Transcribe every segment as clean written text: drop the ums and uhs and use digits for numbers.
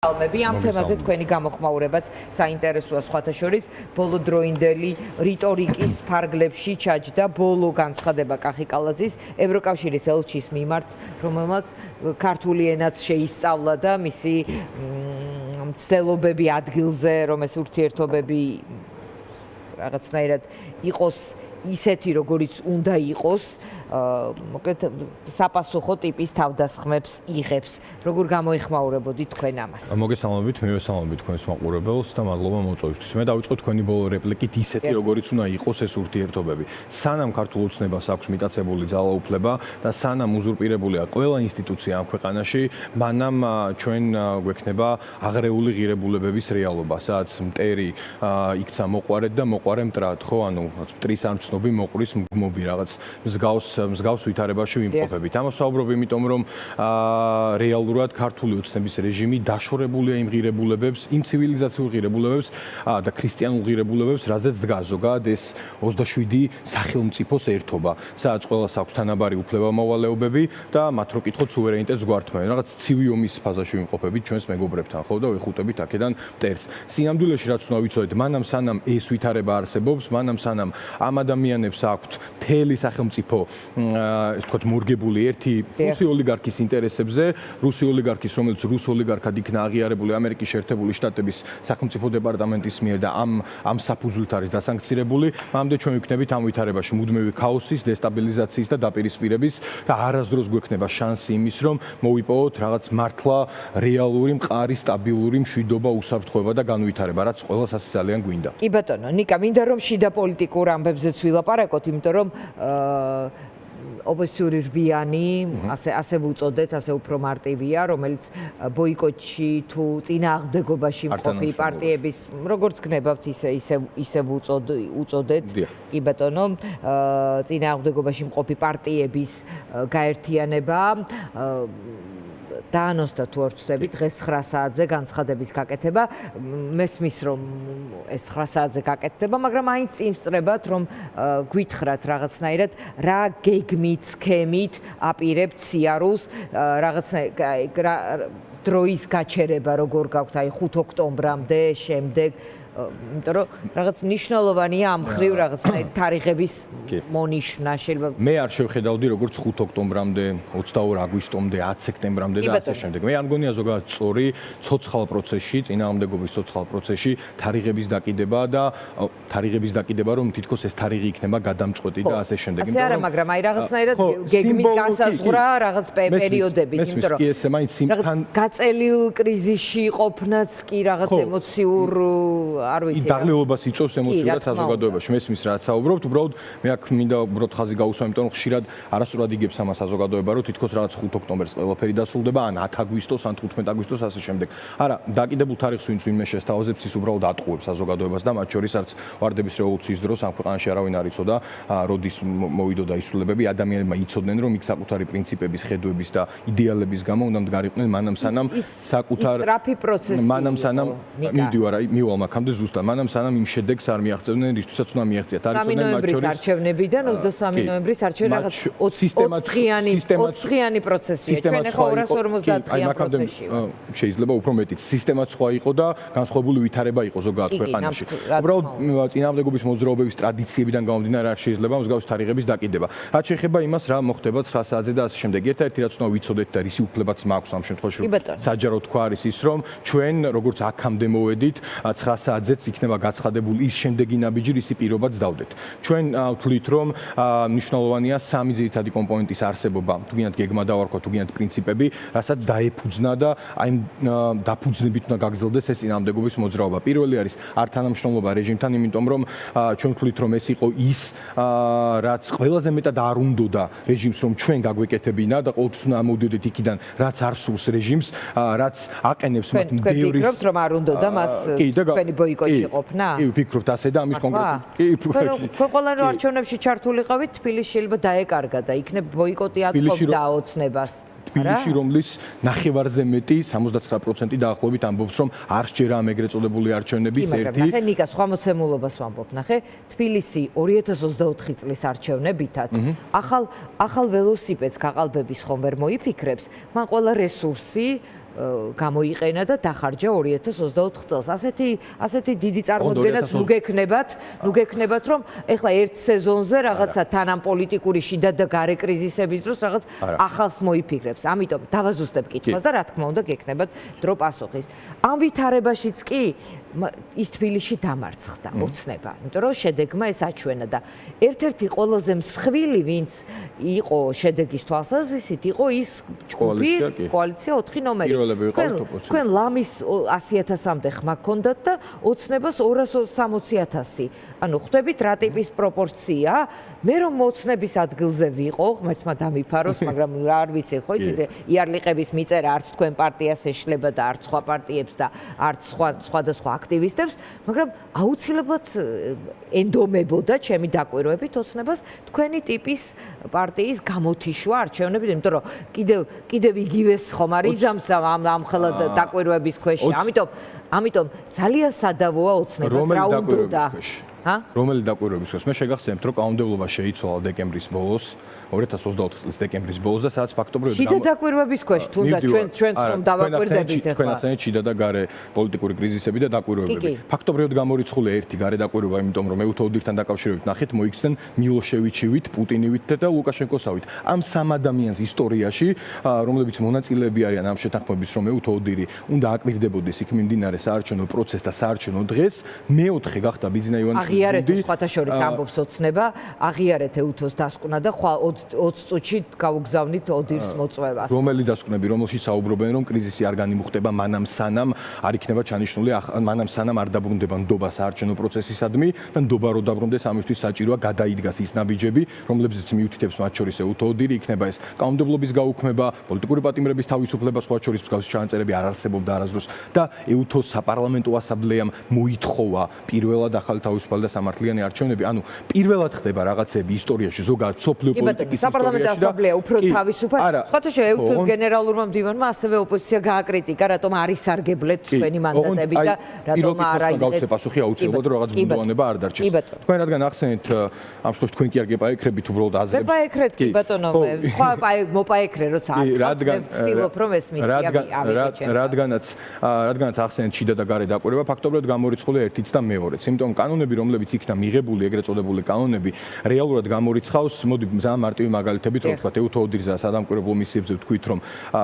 ალმები ამ თემაზე თქვენი გამოხმაურებაც საინტერესოა სხვათა შორის ბოლოდროინდელი რიტორიკის ფარგლებში ჩაჯდა ბოლო განცხადება კახიკალაძის ევროკავშირის ელჩის მიმართ, რომელმაც ქართული ენაც შეისწავლა და მისი მცდელობები ადგილზე, რომ ეს ურთიერთობები რაღაცნაირად იყოს ისეთი, როგორიც უნდა იყოს, მოკლედ საპასუხო ტიპის თავდასხმებს იღებს. როგორ გამოიხმაურებოდით თქვენ ამას? მოგესალმებით, მივესალმებით თქვენს მაყურებელს და მადლობა მოწვევისთვის. მე დავიწყო თქვენი ბოლო რეპლიკით ისეთი, როგორიც უნდა იყოს ეს ურთიერთობები. სანამ ქართულ ოცნებას აქვს მიტაცებული ძალაუფლება და სანამ უზურპირებულია ყველა ინსტიტუცია ამ ქვეყანაში, მანამ ჩვენ გვექნება აღრეული ღირებულებების რეალობა, სადაც მტერი იქცა მოყვარეთ და მოყვარე მტრად, ხო, ანუ მტრის არ ცნობი მოყრის მგმობი რაღაც მსგავს ვითარებაში ვიმყოფებით. ამას ვსაუბრობ, იმიტომ რომ რეალურად ქართული ოცნების რეჟიმი დაშორებულია იმ ღირებულებებს, იმ ცივილიზაციურ ღირებულებებს და ქრისტიანულ ღირებულებებს, რაზეც დგას ზოგადად ეს 27 სახელმწიფოს ერთობა, სადაც ყველას აქვს თანაბარი უფლება-მოვალეობები და მათ რო კითხოთ სუვერენიტეტს გვართმევენ. რაღაც ცივი ომის ფაზაში ვიმყოფებით ჩვენს მეგობრებთან, ხო, და ვეხუტებით აქედან მტერს. სინამდვილეში რაც უნდა ვიცოდეთ, მანამ სანამ ეს ვითარება არსებობს, მანამ სანამ ამ ადამიანებს აქვთ მთელი სახელმწიფო, ეს თქვათ, მორგებული ერთი რუსი ოლიგარქის ინტერესებზე, რუსი ოლიგარქის, რომელიც რუს ოლიგარქად იქნა აღიარებული ამერიკის შეერთებული შტატების სახელმწიფო დეპარტამენტის მიერ და ამ საფუძვლით არის დასანქცირებული, მანამდე ჩვენ ვიქნებით ამ ვითარებაში მუდმივი ქაოსის, დესტაბილიზაციის და დაპირისპირების და არასდროს გვექნება შანსი იმის, რომ მოვიპოვოთ რაღაც მართლა რეალური, მყარი, სტაბილური მშვიდობა, უსაფრთხოება და განვითარება, რაც ყველას ასე ძალიან გვინდა. კი ბატონო, ნიკა, მინდა რომ შიდა პოლიტიკურ ამბებზეც ვილაპარაკოთ, იმიტომ რომ ოპოზიციური რვიანი, ასე ვუწოდეთ, ასე უფრო მარტივია, რომელიც ბოიკოტში თუ წინააღმდეგობაში მყოფი პარტიების, როგორც გნებავთ, ისე უწოდეთ. კი ბატონო, წინააღმდეგობაში მყოფი პარტიების გაერთიანება დაანონსდა თუ არ ვცდები დღეს 9 საათზე განცხადების გაკეთება. მესმის რომ ეს 9 საათზე გაკეთდება, მაგრამ აინც წინსწრებათ რომ გვითხრათ რაღაცნაირად რა გეგმით, სქემით აპირებთ სიარულს, რაღაცნაირად დროის გაჩერება როგორ გაქვთ, აი 5 ოქტომბრამდე, შემდეგ, იმიტომ რომ რაღაც მნიშვნელოვანია ამ ხრივ რაღაცნაირად თარიღების მონიშნა შეიძლება. მე არ შევხედავდი როგორც 5 ოქტომბრამდე, 22 აგვისტომდე, 10 სექტემბრამდე და ასე შემდეგ. მე არ მგონია ზოგადად სწორი ცოცხალ პროცესში, წინააღმდეგობის ცოცხალ პროცესში თარიღების დაკიდება და თარიღების დაკიდება, რომ თითქოს ეს თარიღი იქნება გადამწყვეტი და ასე შემდეგ. ასე არა, მაგრამ აი რაღაცნაირად გეგმის განსაზღვრა რაღაც პერიოდებით, იმიტომ რომ რაღაც გაწელილ კრიზისში ყოფნაც კი რაღაც ემოციურ არ ვიცი. დაღლილობას იწვევს ემოციურად საზოგადოებაში. მესმის რაც საუბრობთ, უბრალოდ მე აქ მინდა უბრალოდ ხაზი გაუსვა, იმიტომ რომ ხშირად არასწორად იგებს ამას საზოგადოება, რომ თითქოს რაღაც 5 ოქტომბერს ყველაფერი დასრულდება, ან 10 აგვისტოს, ან 15 აგვისტოს ასე შემდეგ. არა, დაკიდებულ თარიღს ვინც ვინმე შესთავაზებს, ის უბრალოდ ატყუებს საზოგადოებას და მათ შორის არც ვარდების რევოლუციის დროს ამ ქვეყანაში არავინ არ იცოდა, როდის მოვიდოდა ისრულებები, ადამიანებმა იცოდნენ, რომ იქ საკუთარი პრინციპების, ხედვების და იდეალების გამო უნდა მდგარიყვნენ მანამ სანამ საკუთარ სტრაფი პროცესი მანამ სანამ მივდივარ, მივალ მაგამდე ზუსტად, მანამ სანამ იმ შედეგს არ მიაღწევდნენ, რისთვისაც უნდა მიაღწიათ. არ იცოდნენ მათ შორის არჩევნებიდან 23 ნოემბრის არჩევნები რაღაც 20-დღიანი პროცესია. ჩვენ ახლა 250-დღიან პროცესში ვართ. შეიძლება უფრო მეტიც. სისტემა სხვა იყო და განსხვავებული ვითარება იყო ზოგადად ქვეყანაში. უბრალოდ წინააღმდეგობის მოძრაობების ტრადიციებიდან გამომდინარე არ შეიძლება მსგავსი თარიღების დაკიდება. რაც შეეხება იმას, რა მოხდება 9 საათზე და ასე შემდეგ. ერთ-ერთი რაც უნდა ვიცოდეთ და რისი უფლებაც მაქვს ამ შემთხვევაში საჯარო თქვა არის ის, რომ ჩვენ როგორც აქამდე მოვედით 9 საათზეც იქნება გაცხადებული ის შემდეგი ნაბიჯი, რისი პირობაც დავდეთ. ჩვენ ვთვლით, რომ მნიშვნელოვანია სამი ძირითადი კომპონენტის არსებობა, თუ გინდათ გეგმა დავარქვათ, თუ გინდათ პრინციპები, რასაც დაეფუძნა და აი დაფუძნებით უნდა გაგრძელდეს ეს წინააღმდეგობის მოძრაობა. პირველი არის ართანამშრომლობა რეჟიმთან, იმიტომ რომ ჩვენ ვთვლით, რომ ეს იყო ის, რაც ყველაზე მეტად არ უნდოდა რეჟიმს, რომ ჩვენ გაგვეკეთებინა და ყოველთვის უნდა ამოვიდოდეთ იქიდან, რაც არ სურს რეჟიმს, რაც აყენებს მათ მდევრის. ვფიქრობთ, რომ არ უნდოდა მას თქვენი ბოიკოტში ყოფნა? კი, ვფიქრობთ ასე და ამის კონკრეტული. კი, ყველა რომ არჩევნებში ჩართულიყავით, თბილისში შეიძლება დაეკარგა და იქნებ ბოიკოტი აწყობდა ოცნებას. თბილისში, რომლის ნახევარზე მეტი 79% დაახლოებით ამბობს, რომ არ სჯერა ამ ეგრეთ წოდებული არჩევნების ერთი. ნახე, ნიკა, სხვა მოცემულობას ვამბობ. ნახე, თბილისი 2024 წლის არჩევნებითაც ახალ ველოსიპედს გაყალბების ხომ ვერ მოიფიქრებს, მან ყველა რესურსი გამოიყენა და დახარჯა 2024 წელს. ასეთი დიდი წარმოდგენაც ნუ გექნებათ, რომ ეხლა ერთ სეზონზე რაღაცა თანამ პოლიტიკური შიდა და გარე კრიზისების დროს რაღაც ახალს მოიფიქრებს. ამიტომ დავაზუსტებ კითხვას და რა თქმა უნდა გექნებათ დრო პასუხის. ამ ვითარებაშიც კი ის თბილისში დამარცხდა ოცნება, იმიტომ რომ შედეგმა ეს აჩვენა და ერთ-ერთი ყველაზე მსხვილი, ვინც იყო შედეგის თვალსაზრისით, იყო ის ჯგუფი, კოალიცია 4 ნომერი. თქვენ ლამის 100.000-მდე ხმა გქონდათ და ოცნებას 260.000. ანუ ხვდებით რა ტიპის პროპორცია? მე რომ მოცნების ადგილზე ვიყო, ღმერთმა დამიფაროს, მაგრამ არ ვიცი, ხო იცით, იარლიყების მიწერა არც თქვენ პარტიას ეშლება და არც სხვა პარტიებს და არც სხვადასხვა აქტივისტებს, მაგრამ აუცილებლად ენდომებოდა ჩემი დაკვირვებით ოცნებას თქვენი ტიპის პარტიის გამოთიშვა არჩევნებით, იმიტომ რომ კიდევ იგივეს ხომ არ იზამს ამ ხელად დაკვირვების ქვეშ. ამიტომ ძალიან სადავოა ოცნებას რა უნდა. რომელი დაკვირვების ქვეშ? მე შეგახსენებთ, რომ კანონმდებლობა შეიცვალა დეკემბრის ბოლოს, 2024 წლის დეკემბრის ბოლოს და სადაც ფაქტობრივად შიდა დაკვირვების ქვეშ, თუნდაც ჩვენც რომ დავაკვირდებით ახლა. თქვენ ახსენეთ შიდა და გარე პოლიტიკური კრიზისები და დაკვირვებები. ფაქტობრივად გამორიცხულია ერთი გარე დაკვირვება, იმიტომ რომ მეუთოდირთან დაკავშირებით ნახეთ, მოიქცნენ მილოშევიჩივით, პუტინივით და ლუკაშენკოსავით. ამ სამ ადამიანს ისტორიაში, რომლებიც მონაწილეები არიან ამ შეთანხმების, რომ მეუთოდირი უნდა აკვირდებოდეს იქ მიმდინარე საარჩევნო პროცესს და საარჩევნო დღეს, მეოთხე გახდა ბიზნა ივანიშვილი. აღიარეთ სხვათა შორის ამბობს ოცნება, აღიარეთ ეუთოს დასკვნა და ხვალ 20 წუთში გავუგზავნით ოდირს მოწვევას. რომელი დასკვნები, რომელშიც საუბრობენ, რომ კრიზისი არ განიმუხტება მანამ სანამ არ იქნება ჩანიშნული, მანამ სანამ არ დაბრუნდება ნდობა საარჩევნო პროცესისადმი და ნდობა რო დაბრუნდეს, ამისთვის საჭიროა გადაიდგას ის ნაბიჯები, რომლებზეც მიუთითებს მათ შორის ეუთოდირი, იქნება ეს კანონმდებლობის გაუქმება, პოლიტიკური პატიმრების თავისუფლება, სხვა შორის მსგავსი ჩანაწერები არ არსებობდა არასდროს და ეუთოს საპარლამენტო ასამბლეამ მოითხოვა პირველად ახალი თავისუფალი და სამართლიანი არჩევნები. ანუ პირველად ხდება რაღაცები ისტორიაში, ზოგადად სოფლიო საპარლამენტო ასამბლეა უფრო თავისუფალი. სხვათა შორის ეუთოს გენერალურმა მდივანმა ასევე ოპოზიცია გააკრიტიკა, რატომ არ ისარგებლეთ თქვენი მანდატები და რატომ არ აიღეთ პასუხი აუცილებლად რომ რაღაც ბუნდოვანება არ დარჩეს. თქვენ რადგან ახსენეთ ამ შემთხვევაში თქვენ კი არ გეპაექრებით უბრალოდ აზრებს. გეპაექრეთ კი ბატონო, სხვა მოპაექრე როცა არ ვცდილობ რომ ეს მისია რადგანაც ახსენეთ შიდა და გარე დაკვირვება, ფაქტობრივად გამორიცხულია ერთიც და მეორეც. იმიტომ კანონები, რომლებიც იქნა მიღებული, ეგრეთ წოდებული კანონები, რეალურად გამორიცხავს, მოდი ძალიან მარტივი მაგალითებით, რომ თქვა ეუთოდირზე სადამკვირვებლო მისიებზე ვთქვით, რომ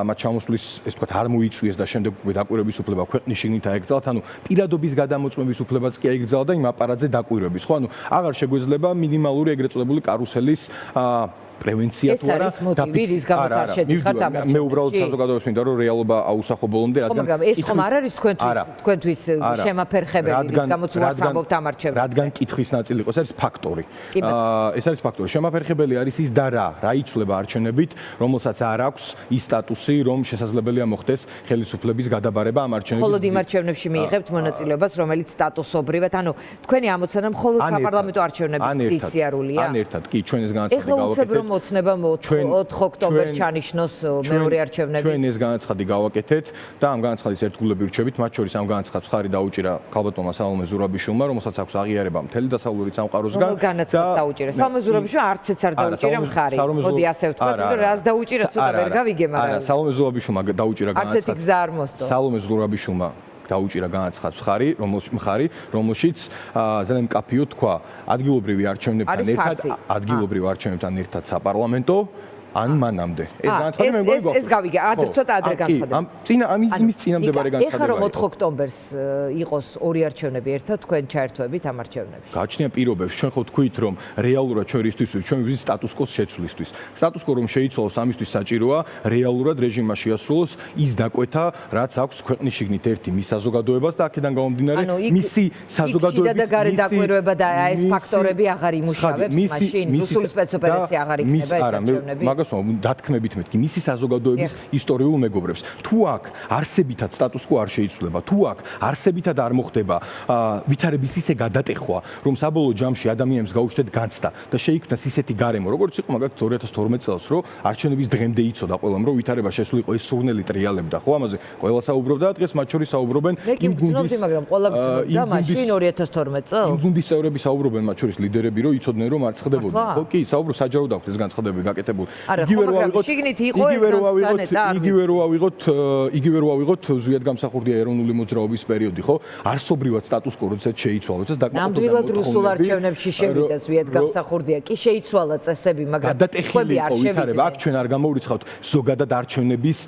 მათ ჩამოსვლის, ეს თქვა არ მოიწვიეს და შემდეგ უკვე დაკვირვების უფლება ქვეყნის შიგნით აეკრძალათ, ანუ პირადობის გადამოწმების უფლებაც კი აეკრძალა და იმ აპარატზე დაკვირვების, ხო, ანუ აღარ შეგვეძლება მინიმალური ეგრეთ წოდებული კარუსელის პრევენცია თუ არა დაფიქსირება, რის გამოც არ შედიხართ ამ მე უბრალოდ საზოგადოებას მინდა რომ რეალობა აუსახო ბოლომდე, რადგან ეს ხომ არ არის თქვენთვის შემაფერხებელი, რის გამოც უარს ამბობთ ამ არჩევნებზე. რადგან კითხვის ნაწილი იყო, ეს არის ფაქტორი. ეს არის ფაქტორი. შემაფერხებელი არის ის და რა იცვლება არჩევნებით, რომელსაც არ აქვს ის სტატუსი, რომ შესაძლებელია მოხდეს ხელისუფლების გადაბარება ამ არჩევნების. მხოლოდ იმ არჩევნებში მიიღებთ მონაწილეობას, რომელიც სტატუსობრივად, ანუ თქვენი ამოცანა მხოლოდ საპარლამენტო არჩევნების წიციარულია. ან ერთად, კი, ჩვენ ეს განაცხადი გავაკეთეთ. მოცნება 4 ოქტომბერს ჩანიშნოს მეორე არჩევნები. ჩვენ ეს განაცხადი გავაკეთეთ და ამ განაცხადის ერთგულები ვრჩებით, მათ შორის ამ განაცხადს ხარი დაუჭირა ქალბატონმა სალომე ზურაბიშვილმა, რომელსაც აქვს აღიარება მთელი დასავლური სამყაროსგან. და განაცხადს დაუჭირა. სალომე ზურაბიშვილმა არცეც არ დაუჭირა მხარი. მოდი ასე ვთქვათ, რომ რას დაუჭირა, ცოტა ვერ გავიგე, მაგრამ არა, სალომე ზურაბიშვილმა დაუჭირა განაცხადს. არცეთი გზა არ მოსწო. სალომე ზურაბიშვილმა დაუჭირა განაცხადს მხარი, რომელშიც ძალიან მკაფიოდ თქვა ადგილობრივი არჩევნებთან ერთად საპარლამენტო ან მანამდე. ეს განაცხადი მე მგონი ეს გავიგე, ცოტა ადრე განცხადება. იმის წინამდებარე განცხადება. ეხლა რომ 4 ოქტომბერს იყოს ორი არჩევნები ერთად, თქვენ ჩაერთვებით ამ არჩევნებში. გააჩნია პირობებს, ჩვენ ხო თქვით, რომ რეალურად ჩვენ რისთვის ჩვენ ვიზით სტატუს-კოს შეცვლისთვის. სტატუს-კო რომ შეიცვალოს, ამისთვის საჭიროა რეალურად რეჟიმმა შეასრულოს ის დაკვეთა, რაც აქვს ქვეყნის შიგნით ერთი მის საზოგადოებას და აქედან გამომდინარე მისი საზოგადოების და გარე დაკვირვება და ეს ფაქტორები აღარ იმუშავებს, მაშინ რუსული სპეცოპერაცია აღარ იქნება ეს არჩევნები. დათქმებით მეთქი მისი საზოგადოების ისტორიულ მეგობრებს. თუ აქ არსებითად სტატუს-კო არ შეიცვლება, თუ აქ არსებითად არ მოხდება ვითარების ისე გადატეხვა, რომ საბოლოო ჯამში ადამიანებს გაუჩნდეთ განცდა და შეიქმნას ისეთი გარემო, როგორც იყო მაგალითად 2012 წელს, რომ არჩევნების დღემდე იცოდა ყველამ, რომ ვითარება შესულიყო, ეს სურნელი ტრიალებდა, ხო, ამაზე ყველა საუბრობდა და დღეს მათ შორის საუბრობენ იმ გუნდის, მაგრამ ყველა გძნობდა მაშინ 2012 წელს. იმ გუნდის წევრები საუბრობენ, მათ შორის ლიდერები, რომ იცოდნენ, რომ არ წყდებოდნენ, ხო, კი, საუბრო საჯაროდ აქვს ეს განცხადებები გაკეთებული. იგივე რო ავიღოთ ზვიადგამსახურდია ეროვნული მოძრაობის პერიოდი, ხო? არსობრივად სტატუს კო როდესაც შეიცვალა, როდესაც ნამდვილად რუსულ არჩევნებში შევიდა ზვიადგამსახურდია, კი შეიცვალა წესები, მაგრამ გადატეხილი ხო ვითარება, აქ ჩვენ არ გამოურიცხავთ ზოგადად არჩევნების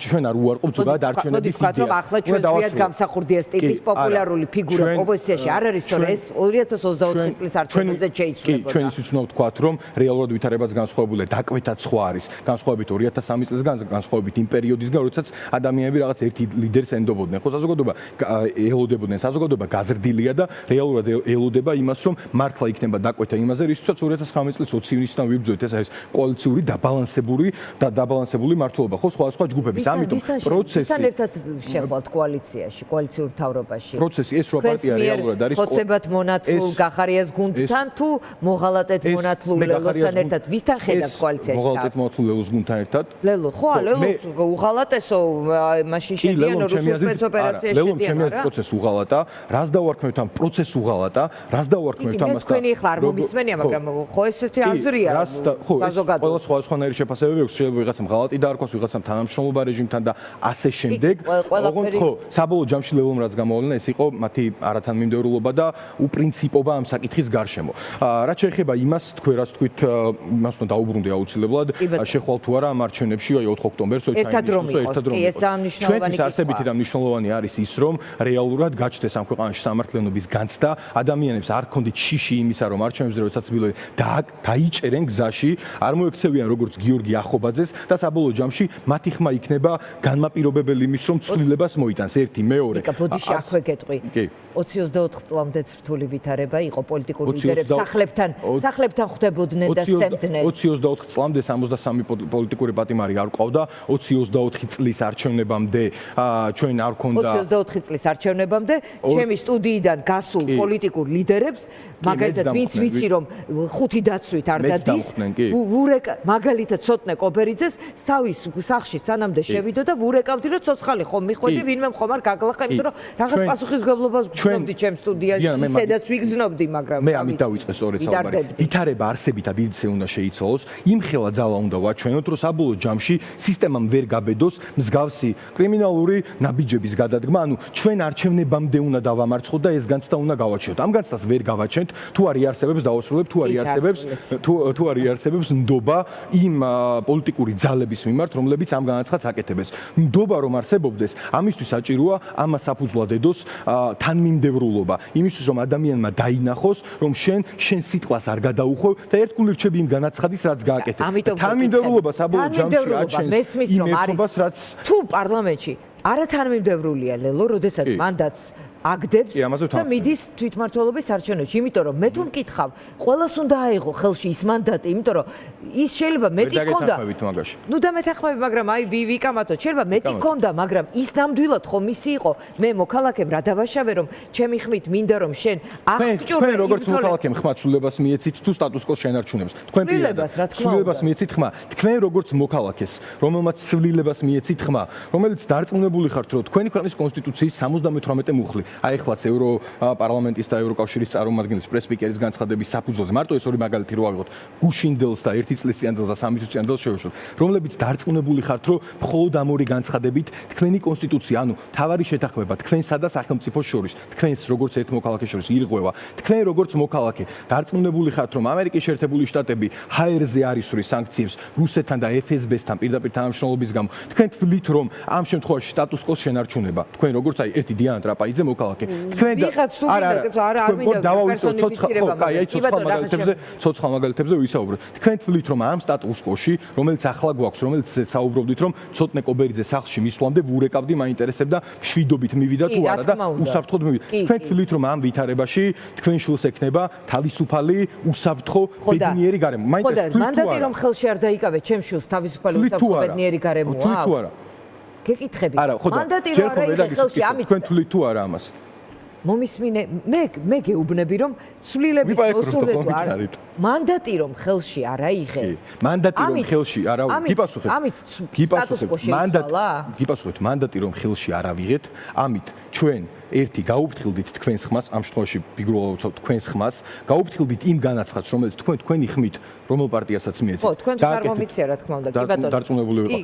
ჩვენ არ უარყოფთ ზოგადად არჩევნების იდეას. ახლა ჩვენ ზვიადგამსახურდიას ტიპის პოპულარული ფიგურა ოპოზიციაში არ არის, თორე ეს 2024 წლის არჩევნებზე შეიცვლებოდა. ჩვენ ის ვიცნობთ თქვათ, რომ რეალურად ვითარებაც განსხვავებულია, დაკვეთაც სხვა არის. განსხვავებით 2013 წლისგან, განსხვავებით იმ პერიოდისგან, როდესაც ადამიანები რაღაც ერთი ლიდერს ენდობოდნენ. ხო, საზოგადოება ელოდებოდნენ, საზოგადოება გაზრდილია და რეალურად ელოდება იმას, რომ მართლა იქნება დაკვეთა იმაზე, რისთვისაც 2019 წლის 20 ივნისიდან ვიბრძოლეთ. ეს არის კოალიციური დაბალანსებული მართლობა, ხო, სხვა ჯგუფების. ამიტომ პროცესი თან ერთად შეხვალთ კოალიციაში, კოალიციურ მთავრობაში. პროცესი ეს რა პარტია რეალურად არის ხოცებად მონათლულ გახარიას გუნდთან თუ მოღალატედ მონათლულ ლელოსთან ერთად ვისთან ხედავთ კოალიციაში? მოღალატედ მონათლულ ლელოს გუნდთან ერთად? ლელო, ხო, ლელოს უღალატესო, მაშინ შედიან რუსულ სპეცოპერაციაში. ლელომ ჩემი აზრით პროცესს უღალატა, რას დავარქმევთ ამ პროცესს უღალატა, რას დავარქმევთ ამასთან? თქვენი ახლა არ მომისმენია, მაგრამ ხო ესეთი აზრია. ხო, ყველა სხვადასხვანაირი შეფასებები აქვს, შეიძლება ვიღაცამ ღალატი დაარქვას, ვიღაცამ თანამშრომლობა რეჟიმთან და ასე შემდეგ. ოღონდ ხო, საბოლოო ჯამში ლელომ რაც გამოავლინა, ეს იყო მათი არათანმიმდევრულობა და უპრინციპობა ამ საკითხის გარშემო. რაც შეეხება იმას, თქვენ რაც თქვით, იმას უნდა დაუბრუნდე აუცილებლად, შეხვალ თუ არა ამ არჩევნებში, აი 4 ოქტომბერს ერთად რომ იყოს, ჩვენთვის არსებითი და მნიშვნელოვანი არის ის, რომ რეალურად გაჩნდეს ამ ქვეყანაში სამართლიანობის განცდა, ადამიანებს არ ქონდით შიში იმისა, რომ არჩევნებზე როდესაც ცდილობენ დაიჭერენ გზაში, არ მოექცევიან როგორც გიორგი ახობაძეს და საბოლოო ჯამში მათი ხმა იქნება განმაპირობებელი იმის, რომ ცვლილებას მოიტანს ერთი, მეორე. ბოდიში აქვე გეტყვი. 20-24 წლამდე რთული ვითარება იყო პოლიტიკურ ლიდერებს სახლებთან ხვდებოდნენ და სცემდნენ. 20-24 წლამდე 63 პოლიტიკური პატიმარი არ ყავდა, 20-24 წლის არჩევნებამდე ჩვენ არ ქონდა 20-24 წლის არჩევნებამდე ჩემი სტუდიიდან გასულ პოლიტიკურ ლიდერებს, მაგალითად ვინც ვიცი რომ ხუთი დაცვით არ დადის, მაგალითად ცოტნე კობერიძეს თავის სახლში სანამდე შევიდო და ვურეკავდი რომ ცოცხალი ხომ მიხვედი, ვინმე ხომ არ გაგლახა, იმიტომ რომ რაღაც პასუხისმგებლობას გძნობდი ჩემ სტუდიაში, ისედაც ვიგზნობდი, მაგრამ მე ამით დავიწყე სწორედ საუბარი. ვითარება არსებითად დიდზე უნდა შეიცვალოს, იმხელა ძალა უნდა ვაჩვენოთ, რომ საბოლოო ჯამში სისტემამ ვერ გაბედოს მსგავსი კრიმინალური ნაბიჯების გადადგმა, ანუ ჩვენ არჩევნებამდე უნდა დავამარცხოთ და ეს განცდა უნდა გავაჩინოთ. ამ განცდას ვერ გავაჩენთ, თუ არ იარსებებს დაუსრულებთ, თუ არ იარსებებს ნდობა იმ პოლიტიკური ძალების მიმართ, რომლებიც ამ განაცხადს აკეთებენ. ნდობა რომ არსებობდეს, ამისთვის საჭიროა ამას საფუძვლად ედოს თანმიმდევრულობა, იმისთვის რომ ადამიანმა დაინახოს, რომ შენ სიტყვას არ გადაუხვევ და ერთგული რჩები იმ განაცხადის, რაც გააკეთებ. თანმიმდევრულობა საბოლოო ჯამში აჩენს იმ ერთობას, რაც თუ პარლამენტში არათანმიმდევრულია ლელო, როდესაც მანდატს აგდებს და მიდის თვითმმართველობის არჩევნებში, იმიტომ რომ მე თუ მკითხავ, ყველას უნდა აიღო ხელში ის მანდატი, იმიტომ რომ ის შეიძლება მეტი ქონდა. ნუ დამეთანხმები, მაგრამ აი ვიკამათო, შეიძლება მეტი ქონდა, მაგრამ ის ნამდვილად ხომ ისი იყო, მე მოქალაქემ რა დავაშავე, რომ ჩემი ხმით მინდა რომ შენ აღჭურვე. თქვენ როგორც მოქალაქემ ხმა ცვლილებას მიეცით თუ სტატუს კოს შენარჩუნებს. თქვენ ცვლილებას მიეცით ხმა. თქვენ როგორც მოქალაქეს, რომელმაც ცვლილებას მიეცით ხმა, რომელიც დარწმუნებული ხართ, რომ თქვენი ქვეყნის კონსტიტუციის 78 მუხლი აი ეხლაც ევროპარლამენტის და ევროკავშირის წარმომადგენლის პრესპიკერის განცხადების საფუძველზე მარტო ეს ორი მაგალითი რო ავიღოთ გუშინდელს და 1 წლის წინდელს და 3 წლის წინდელს შევეშოთ რომლებიც დარწმუნებული ხართ რომ მხოლოდ ამ ორი განცხადებით თქვენი კონსტიტუცია ანუ თავარი შეთანხმება თქვენსა და სახელმწიფოს შორის თქვენს როგორც ერთ მოქალაქეს შორის ირღვევა თქვენ როგორც მოქალაქე დარწმუნებული ხართ რომ ამერიკის შეერთებული შტატები ჰაერზე არ ისვრის სანქციებს რუსეთთან და FSB-სთან პირდაპირ თანამშრომლობის გამო თქვენ თვლით რომ ამ შემთხვევაში სტატუს კოს შენარჩუნება თქვენ როგორც აი ერთი დიანა ტრაპაიძე თქვენ ცოცხალ მაგალითებზე ვისაუბროთ. თქვენ თვლით რომ ამ სტატუს კოში, რომელიც ახლა გვაქვს, რომელიც საუბრობდით რომ ცოტნე კობერიძე სახლში მისვლამდე ვურეკავდი მაინტერესებდა მშვიდობით მივიდა თუ არა და უსაფრთხოდ მივიდა. თქვენ თვლით რომ ამ ვითარებაში თქვენ შულს ექნება თავისუფალი, უსაფრთხო, ბედნიერი გარემო. მაინტერესებს მანდატი რომ ხელში არ დაიკავე ჩემ შულს თავისუფალი, უსაფრთხო, ბედნიერი გარემოა. გეკითხები. მანდატი რო არ არის ხელში ამით თქვენ თვლით თუ არა ამას? მომისმინე, მე გეუბნები რომ ცვლილების მოსულე თუ არა. მანდატი რომ ხელში არ აიღე. მანდატი რომ ხელში არა გიპასუხეთ. გიპასუხეთ. მანდატი რომ ხელში არ ავიღეთ, ამით ჩვენ ერთი გაუფრთხილდით თქვენს ხმას, ამ შემთხვევაში ფიგურულად ვუცავ თქვენს ხმას, გაუფრთხილდით იმ განაცხადს, რომელიც თქვენი ხმით რომელ პარტიასაც მიეცეთ. ხო, თქვენ არ მომიწია რა თქმა უნდა, კი ბატონო. დარწმუნებული ვიყო.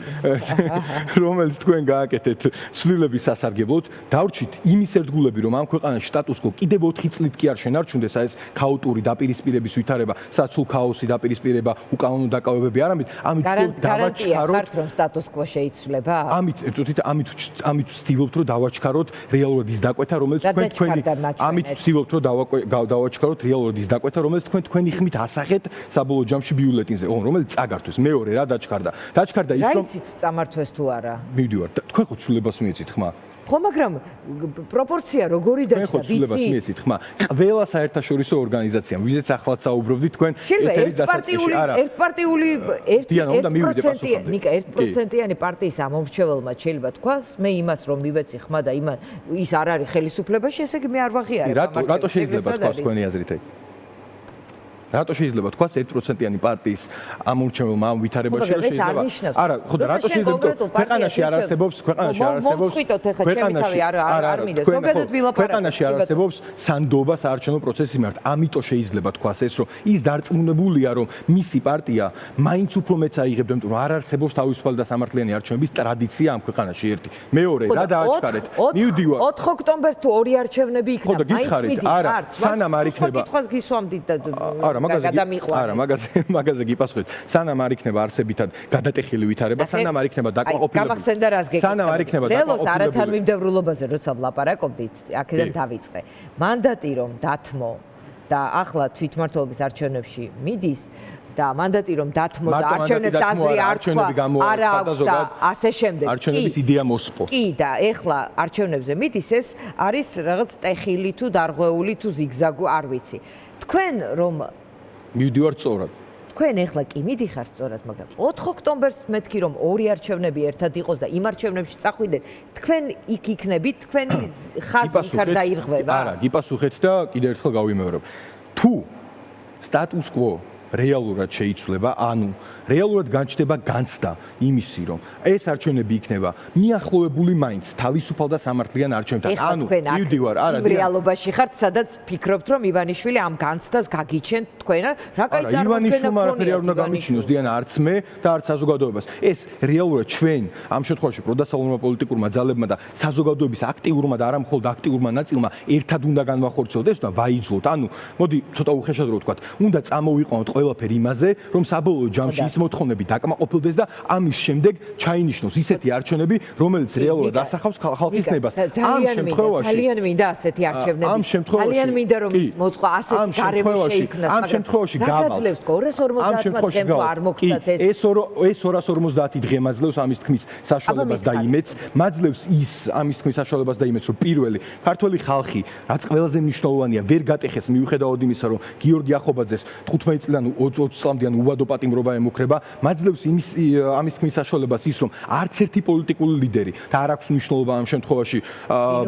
რომელიც თქვენ გააკეთეთ ცვლილების სასარგებლოდ, დავრჩით იმის ერთგულები, რომ ამ ქვეყანაში სტატუს კო კიდევ 4 წლით კი არ შენარჩუნდეს ეს ქაოტური დაპირისპირების ვითარება, საცულ ქაოსი დაპირისპირება, უკანონო დაკავებები, არამედ ამით დავაჩქაროთ, რომ სტატუს კო შეიცვლება? ამით ვცდილობთ, რომ დავაჩქაროთ რეალურად ის დაკვეთა, რომელიც ამით ვცდილობთ, რომ დავაჩქაროთ რეალურად ის დაკვეთა, რომელიც თქვენი ხმით ასახეთ საბოლოო ჯამში ბიულეტინზე, რომელიც წაგართვეს. მეორე რა დაჩქარდა? დაჩქარდა ის, რომ რაიცით წამართვეს თუ არა? მივდივარ, თქვენ ხო ცვლილებას მიეცით ხმა? ხო, მაგრამ პროპორცია როგორი დაჩქარდა? ცვლილებას მიეცით ხმა? ყველა საერთაშორისო ორგანიზაციამ, ვიზეც ახლაც საუბრობდით, თქვენ ეთერის დასაწყისში არა. ერთპარტიული 1%-იანი პარტიის ამომრჩეველმა შეიძლება თქვას, მე იმას რომ მივეცი ხმა და ის არ არის ხელისუფლებაში, ესე იგი მე არ ვაღიარებ. რატო შეიძლება თქვას თქვენი აზრით? რატო შეიძლება თქვას 1%-იანი პარტიის ამომრჩეველმა ამ ვითარებაში რომ შეიძლება? არა, ხო და რატო შეიძლება ქვეყანაში არ არსებობს ქვეყანაში არ არსებობს სანდოობა საარჩევნო პროცესის მიმართ. ამიტომ შეიძლება თქვას ეს, რომ ის დარწმუნებულია, რომ მისი პარტია მაინც უფრო მეც აიღებდა, იმიტომ რომ არ არსებობს თავისუფალი და სამართლიანი არჩევნების ტრადიცია ამ ქვეყანაში. ერთი. მეორე, რა დააჩქარეთ? მივდივარ. 4 ოქტომბერს თუ ორი არჩევნები იქნება, მაინც მიდიხარ. სანამ არ იქნება. კითხვას გისვამდით და არა, მაგაზე გიპასუხეთ. სანამ არ იქნება არსებითად გადატეხილი ვითარება, სანამ არ იქნება დაკმაყოფილებული. გამახსენდა რას გეკითხა. სანამ არ იქნება დაკმაყოფილებული. ლელოს არათანმიმდევრულობაზე როცა ვლაპარაკობდით, აქედან დავიწყე. მანდატი რომ დათმო და ახლა თვითმმართველობის არჩევნებში მიდის და მანდატი რომ დათმო და არჩევნებს აზრი არ თქვა, არა აქვს და ასე შემდეგ. არჩევნების იდეა მოსპო. კი და ეხლა არჩევნებზე მიდის, ეს არის რაღაც ტეხილი თუ დარღვეული თუ ზიგზაგო, არ ვიცი. თქვენ რომ მივდივარ სწორად. თქვენ ეხლა კი მიდიხართ სწორად, მაგრამ 4 ოქტომბერს მეთქი რომ ორი არჩევნები ერთად იყოს და იმ არჩევნებში წახვიდეთ, თქვენ იქ იქნებით, თქვენი ხაზი იქ არ დაირღვევა? არა, გიპასუხეთ და კიდევ ერთხელ გავიმეორებ. თუ სტატუს კვო რეალურად შეიცვლება, ანუ რეალურად განჩნდება განცდა იმისი, რომ ეს არჩევნები იქნება მიახლოებული მაინც თავისუფალ და სამართლიან არჩევნებთან. ანუ მივდივარ, არა, რეალობაში ხართ, სადაც ფიქრობთ, რომ ივანიშვილი ამ განცდას გაგიჩენთ თქვენ, რა კაი წარმოქმნა ივანიშვილმა არაფერი არ უნდა გამიჩინოს, დიანა, არც მე და არც საზოგადოებას. ეს რეალურად ჩვენ ამ შემთხვევაში პროდასალონურმა პოლიტიკურმა ძალებმა და საზოგადოების აქტიურმა და არა მხოლოდ აქტიურმა ნაწილმა ერთად უნდა განვახორციელოთ ეს და ვაიძლოთ. ანუ მოდი ცოტა უხეშად რო ვთქვათ, უნდა წამოვიყვანოთ ყველაფერი იმაზე, რომ საბოლოო ჯამში ის მოთხოვნები დაკმაყოფილდეს და ამის შემდეგ ჩაინიშნოს ისეთი არჩევნები, რომელიც რეალურად ასახავს ხალხის ნებას. ამ შემთხვევაში ძალიან მინდა ასეთი არჩევნები. ძალიან მინდა რომ ის მოწყვა ასეთი გარემო შეიქმნას. ამ შემთხვევაში გავალთ 250 თემპო არ მოგცათ ეს. ეს 250 დღე მაძლევს ამის თქმის საშუალებას და იმედს. მაძლევს ის ამის თქმის საშუალებას და იმედს, რომ პირველი ქართველი ხალხი, რაც ყველაზე მნიშვნელოვანია, ვერ გატეხეს მიუხედავად იმისა, რომ გიორგი ახობაძეს 15 წლიდან 20 წლამდე უვადო პატიმრობა ემუქრება. მაძლევს ამის თქმის საშუალებას ის, რომ არც ერთი პოლიტიკური ლიდერი და არ აქვს მნიშვნელობა ამ შემთხვევაში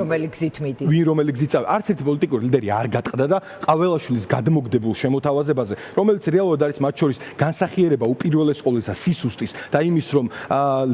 რომელი გზით მიდის. რომელი გზით წავ. არც ერთი პოლიტიკური ლიდერი არ გატყდა და ყაველაშვილის გადმოგდებულ შემოთავაზებაზე, რომელიც რეალურად არის მათ შორის განსახიერება უპირველეს ყოვლისა სისუსტის და იმის, რომ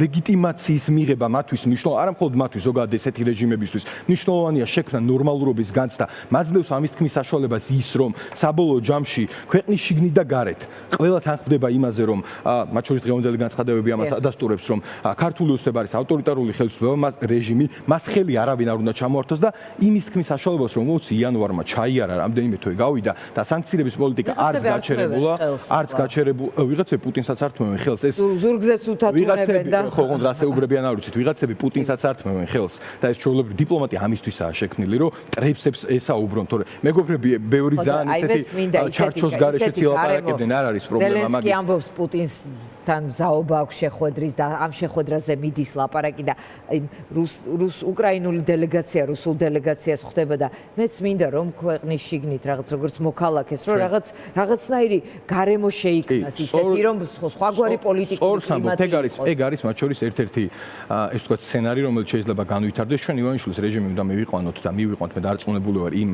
ლეგიტიმაციის მიღება მათთვის მნიშვნელოვანია, არა მხოლოდ მათთვის, ზოგადად ესეთი რეჟიმებისთვის მნიშვნელოვანია შექმნა ნორმალურობის განცდა. მაძლევს ამის თქმის საშუალებას ის, რომ საბოლოო ჯამში ქვეყნის შიგნით და გარეთ ყველა თანხმდება იმაზე, რომ მათ შორის დღევანდელი განცხადებები ამას ადასტურებს, რომ ქართული ოცნება არის ავტორიტარული ხელისუფლება, რეჟიმი, მას ხელი არავინ არ უნდა ჩამოართოს და იმის თქმის საშუალებას, რომ 20 იანვარმა ჩაიარა რამდენიმე თვე გავიდა და სანქციების პოლიტიკა არც გაჩერებულა, არც გაჩერებულ ვიღაცები პუტინსაც არ თმევენ ხელს ეს ზურგზეც უთათუნებენ და ხო გონდა ასე უბრებიან არ ვიცით ვიღაცები პუტინსაც არ თმევენ ხელს და ეს ჩვეულებრივი დიპლომატია ამისთვისაა შექმნილი, რომ ტრეიფსებს ესაუბრონ, თორე მეგობრები ბევრი ძალიან ისეთი ჩარჩოს გარეშე ცილაპარაკებდნენ, არ არის პრობლემა მაგის. ზელენსკი ამბობს პუტინსთან მზაობა აქვს შეხვედრის და ამ შეხვედრაზე მიდის ლაპარაკი და უკრაინული დელეგაცია, რუსულ დელეგაციას ხვდება და მეც მინდა რომ ქვეყნის შიგნით რაღაც როგორც მოქალაქეს, რომ რაღაცნაირი გარემო შეიქმნას ისეთი, რომ სხვაგვარი პოლიტიკური კლიმატი იყოს. ეგ არის მათ შორის ერთ-ერთი ეს ვთქვათ სცენარი, რომელიც შეიძლება განვითარდეს. ჩვენ ივანიშვილის რეჟიმი უნდა მივიყვანოთ და მივიყვანთ, მე დარწმუნებული ვარ იმ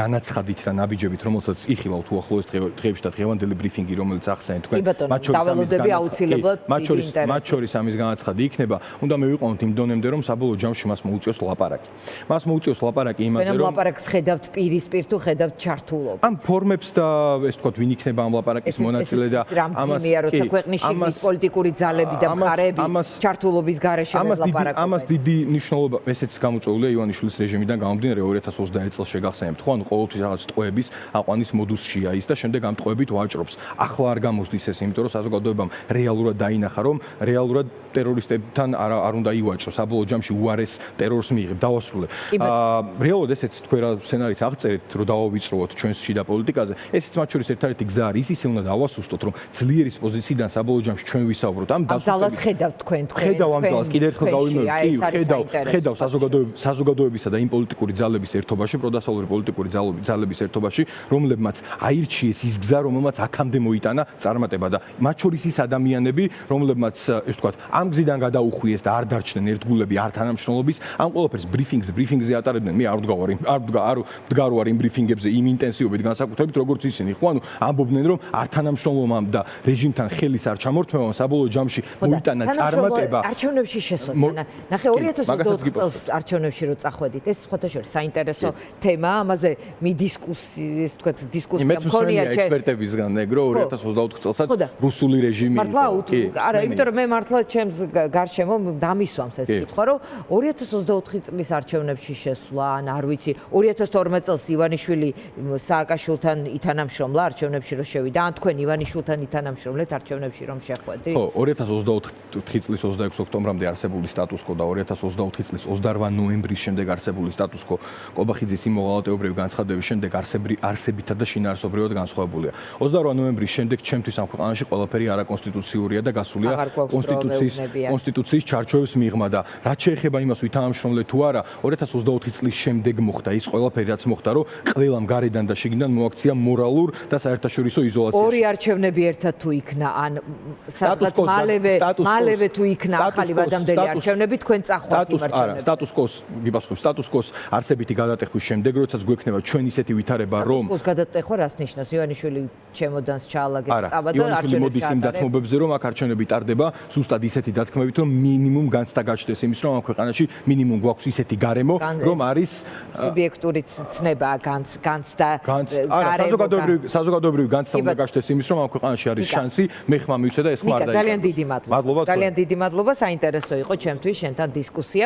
განაცხადით და ნაბიჯებით, რომელსაც იხილავთ უახლოეს დღეებში და დღევანდელ დღევანდელი ბრიფინგი, რომელიც ახსენეთ თქვენ, კი ბატონო, დავალოდები აუცილებლად მათ შორის ამის განაცხადი იქნება, უნდა მივიყვანოთ იმ დონემდე, რომ საბოლოო ჯამში მას მოუწიოს ლაპარაკი. მას მოუწიოს ლაპარაკი იმაზე, რომ ლაპარაკს ხედავთ პირისპირ თუ ხედავთ ჩართულობას. ამ ფორმებს და ეს თქვათ, ვინ იქნება ამ ლაპარაკის მონაწილე და ამაზია, როცა ქვეყნის შიგნით პოლიტიკური ძალები და მხარეები ჩართულობის გარეშე ლაპარაკობენ. ამას დიდი მნიშვნელობა, ესეც გამოწვეულია ივანიშვილის რეჟიმიდან გამომდინარე 2021 წელს შეგახსენებთ, ხო, ანუ ყოველთვის რაღაც ტყვეების აყვანის მოდუსშია ის და შემდეგ ამ ტყვეებით ვაჭრობს. ახლა არ გამოსდის ეს, იმიტომ რომ საზოგადოებამ რეალურად დაინახა, რომ რეალურად ტერორისტებთან არ უნდა ივაჭროს, საბოლოო ჯამში უარეს ტერორს მიიღებ, დავასრულებ. რეალურად ესეც თქვენ რა სცენარით აღწერეთ, რომ დავავიწროთ ჩვენს შიდა პოლიტიკაზე, ესეც მათ შორის ერთადერთი გზა არის, ისე უნდა დავასუსტოთ, რომ ძლიერის პოზიციიდან საბოლოო ჯამში ჩვენ ვისაუბროთ. ამ ძალას ხედავთ თქვენ. ხედავ ამ ძალას, კიდევ ერთხელ გავიმეორებ, კი, ხედავ საზოგადოებისა და იმ პოლიტიკური ძალების ერთობაში, პროდასავლური პოლიტიკური ძალების ერთობაში, რომლებმაც აირჩიეს ის გზა, რომელმაც აქამდე მოიტანა წარმატება და მათ შორის ის ადამიანები, რომლებმაც ეს ვთქვათ, ამ გზიდან გადაუხვიეს და არ დარჩნენ ერთგულები, არ თანამშრომლობის, ამ ყველაფერს ბრიფინგზე ატარებდნენ. მე არ ვდგარო არ იმ ბრიფინგებზე იმ ინტენსივობით განსაკუთრებით, როგორც ისინი, ხო, ანუ ამბობდნენ, რომ არ თანამშრომლობამ და რეჟიმთან ხელის არ ჩამორთმევამ საბოლოო ჯამში მოიტანა წარმატება. არჩევნებში შესვლა. ნახე 2024 წელს არჩევნებში რო წახვედით, ეს სხვათა შორის საინტერესო თემაა, ამაზე მიდისკუსიის, თქვათ, დისკუსია მქონია ექსპერტებისგან, ეგრო 2024 წელსაც რუსული რეჟიმი. მართლა არა, იმიტომ რომ მე მართლა ჩემს გარშემო დამისვამს ეს კითხვა, რომ 2024 წლის არჩევნებში შესვლა, ან არ ვიცი, 2012 წელს ივანიშვილი სააკაშვილთან ითანამშრომლა არჩევნებში რო შევიდა, ან თქვენ ივანიშვილთან ითანამშრომლეთ არჩევნებში რომ შეხვედით? ხო, 2024 წლის 26 ოქტომბრამდე არსებული სტატუს-კვო და 2024 წლის 28 ნოემბრის შემდეგ არსებული სტატუს-კვო კობახიძის იმ მოვალეობრივი განცხადების შემდეგ არსებითა და შინაარსობრივად განსხვავებულია. 28 ნოემბრის შემდეგ ჩემთვის ამ ქვეყანაში ყველაფერი არაკონსტიტუციურია და გასულია კონსტიტუციის ჩარჩოების მიღმა და რაც შეეხება იმას ვითანამშრომლე თუ არა, 2024 წლის შემდეგ მოხდა ის ყველაფერი, რაც მოხდა, რომ ყველამ გარედან და შიგნიდან მოაქცია მორალურ და საერთაშორისო იზოლაციაში. ორი არჩევნები ერთად თუ იქნა, ან სადღაც მალევე თუ იქნა ახალი ვადამდელი არჩევნები, თქვენ წახვათ იმ არჩევნებში. სტატუს კოს არსებითი გადატეხვის შემდეგ, როდესაც გვექნება ჩვენ ისეთი ვითარება, რომ სტატუს კოს გადატეხვა რას ნიშნავს? ივანიშვილი ჩემოდანს ჩაალაგეთ წავა და ივანიშვილი მოდის იმ დათმობებზე, რომ აქ არჩევნები ტარდება, სუსტად ისეთი დათქმებით, რომ მინიმუმ განცდა გაჩნდეს იმის, რომ ამ ქვეყანაში მინიმუმ გვაქვს ისეთი გარემო, რომ არის სუბიექტური ცნება განცდა საზოგადოებრივი განცდა უნდა გაჩნდეს იმის, რომ ამ ქვეყანაში არის შანსი, მე ხმა მივცე და ეს ხმა არ დაიკარგოს. ძალიან დიდი მადლობა. ძალიან დიდი მადლობა, საინტერესო იყო ჩემთვის შენთან დისკუსია.